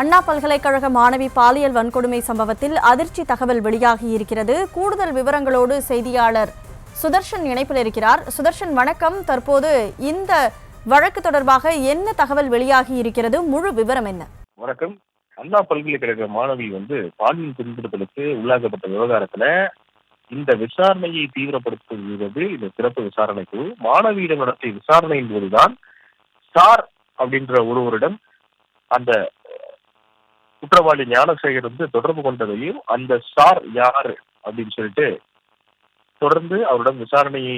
அண்ணா பல்கலைக்கழக மாணவி பாலியல் வன்கொடுமை சம்பவத்தில் அதிர்ச்சி தகவல் வெளியாகி இருக்கிறது. கூடுதல் விவரங்களோடு செய்தியாளர் சுதர்ஷன் இணைப்பில் இருக்கிறார். சுதர்ஷன் வணக்கம். தற்போது இந்த வழக்கு தொடர்பாக என்ன தகவல் வெளியாகி இருக்கிறது? முழு விவரம் என்ன? வணக்கம். அண்ணா பல்கலைக்கழக மாணவி பாலியல் துன்புறுத்தலுக்கு உள்ளாக்கப்பட்ட விவகாரத்துல இந்த விசாரணையை தீவிரப்படுத்துகிறது இந்த சிறப்பு விசாரணை குழு. மாணவியிடம் நடத்திய விசாரணையின் போதுதான் ஸ்டார் அப்படின்ற ஒருவரிடம் அந்த குற்றவாளி ஞானசேகர் தொடர்பு கொண்டதையும், அந்த ஸ்டார் யாரு அப்படின்னு சொல்லிட்டு தொடர்ந்து அவருடன் விசாரணையை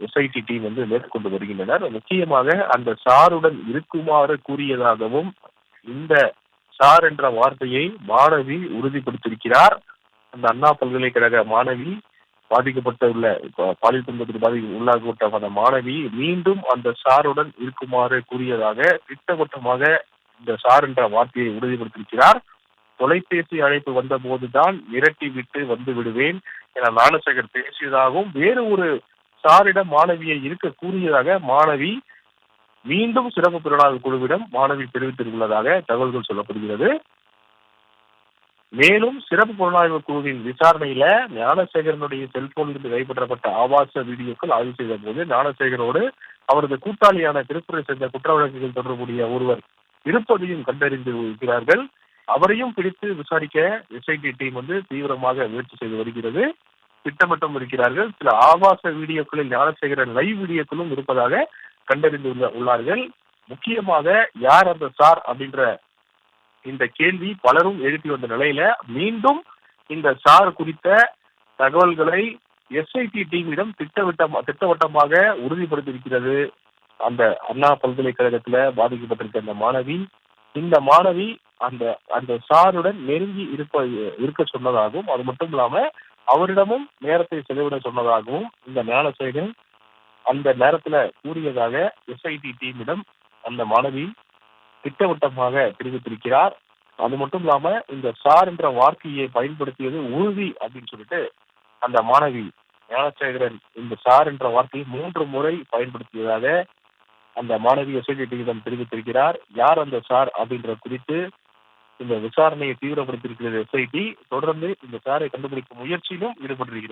எஸ்ஐடி டீம் மேற்கொண்டு வருகின்றனர். முக்கியமாக அந்த ஸ்டாருடன் இருக்குமாறு கூறியதாகவும் இந்த ஸ்டார் என்ற வார்த்தையை மாணவி உறுதிப்படுத்தியிருக்கிறார். அந்த அண்ணா பல்கலைக்கழக மாணவி பாதிக்கப்பட்டுள்ள பாலியல் துன்பத்துக்கு உள்ளாக்கப்பட்ட அந்த மாணவி மீண்டும் அந்த ஸ்டாருடன் இருக்குமாறு கூறியதாக திட்டவட்டமாக இந்த ஸ்டார் என்ற வார்த்தையை உறுதிப்படுத்தியிருக்கிறார். தொலைபேசி அழைப்பு வந்த போதுதான் மிரட்டி விட்டு வந்து விடுவேன் என ஞானசேகர் பேசியதாகவும், வேறு ஒரு ஸ்டாரிடம் மாணவியை இருக்க கூறியதாக மாணவி மீண்டும் சிறப்பு புலனாய்வு குழுவிடம் மாணவி தெரிவித்திருக்கிறதாக தகவல்கள் சொல்லப்படுகிறது. மேலும் சிறப்பு புலனாய்வு குழுவின் விசாரணையில ஞானசேகரனுடைய செல்போனிலிருந்து கைப்பற்றப்பட்ட ஆபாச வீடியோக்கள் ஆய்வு செய்த போது ஞானசேகரோடு அவரது கூட்டாளியான திருப்பூரை சேர்ந்த குற்ற வழக்குகள் தொடர்புடைய ஒருவர் இருப்பதையும் கண்டறிந்து இருக்கிறார்கள். அவரையும் பிடித்து விசாரிக்க எஸ்ஐடி டீம் தீவிரமாக முயற்சி செய்து வருகிறது. திட்டமிட்டும் இருக்கிறார்கள். சில ஆபாச வீடியோக்களில் ஞானசேகரன் லைவ் வீடியோக்களும் இருப்பதாக கண்டறிந்து உள்ளார்கள். முக்கியமாக யார் அந்த ஸ்டார் அப்படின்ற இந்த கேள்வி பலரும் எழுப்பி வந்த நிலையில மீண்டும் இந்த ஸ்டார் குறித்த தகவல்களை எஸ்ஐடி டீமிடம் திட்டவட்டமாக உறுதிப்படுத்தியிருக்கிறது அந்த அண்ணா பல்கலைக்கழகத்துல பாதிக்கப்பட்டிருக்க அந்த மாணவி. இந்த மாணவி அந்த ஸ்டாருடன் நெருங்கி இருக்க சொன்னதாகவும், அது மட்டும் இல்லாம அவரிடமும் நேரத்தை செலவிட சொன்னதாகவும் இந்த ஞானசேகரன் அந்த நேரத்துல கூறியதாக எஸ்ஐடி டீமிடம் அந்த மாணவி திட்டவட்டமாக தெரிவித்திருக்கிறார். அது மட்டும் இல்லாம இந்த ஸ்டார் என்ற வார்த்தையை பயன்படுத்தியது உறுதி அப்படின்னு சொல்லிட்டு அந்த மாணவி ஞானசேகரன் இந்த ஸ்டார் என்ற வார்த்தையை 3 முறை பயன்படுத்தியதாக அந்த மாணவி எஸ்ஐடி டீமிடம் தெரிவித்திருக்கிறார். யார் அந்த ஸ்டார் அப்படின்ற குறித்து இந்த விசாரணையை தீவிரப்படுத்தியிருக்கிறது எஸ்ஐடி. தொடர்ந்து இந்த ஸ்டாரை கண்டுபிடிக்கும் முயற்சியிலும் ஈடுபட்டிருக்கிறது.